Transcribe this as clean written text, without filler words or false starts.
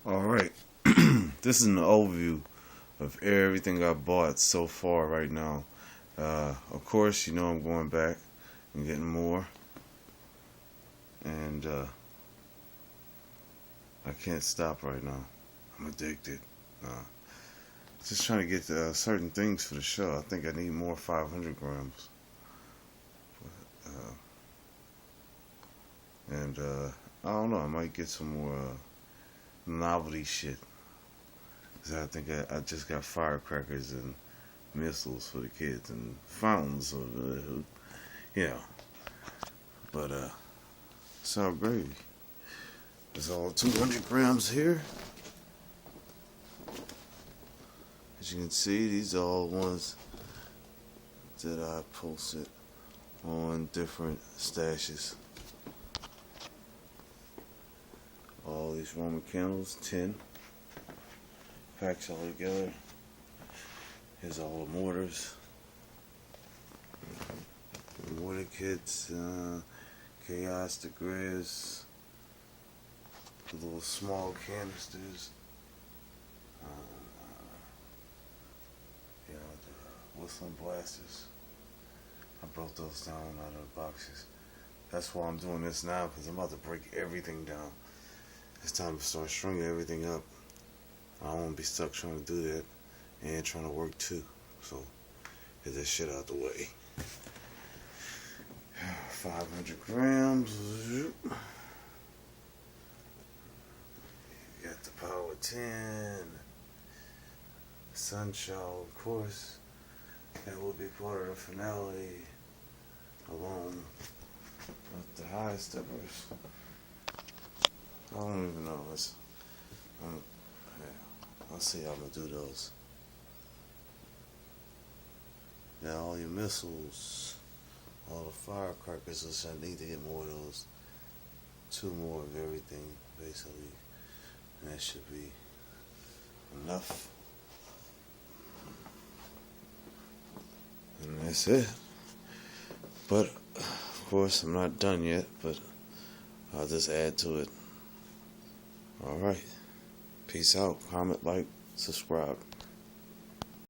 Alright, this is an overview of everything I bought so far right now. Of course, you know I'm going back and getting more. And I can't stop right now. I'm addicted. Just trying to get certain things for the show. I think I need more 500 grams. And I don't know, I might get some more novelty shit. Cause I think I just got firecrackers and missiles for the kids and fountains, so, you know. But it's all gravy. There's all 200 grams here. As you can see, these are all ones that I posted on different stashes. All these Roman candles, 10 packs all together. Here's all the mortars. The mortar kits, chaos, the grizz, the little small canisters. The whistling blasters. I broke those down out of the boxes. That's why I'm doing this now, because I'm about to break everything down. It's time to start stringing everything up. I don't want to be stuck trying to do that and trying to work too. So get this shit out the way. 500 grams. You got the Power 10. Sunshine, of course. That will be part of the finale. Along with the high steppers. I don't even know. I'll see how I'm gonna do those. Now all your missiles, all the firecrackers, which I need to get more of those. 2 more of everything, basically. And that should be enough. And that's it. But, of course, I'm not done yet, but I'll just add to it. Alright. Peace out. Comment, like, subscribe.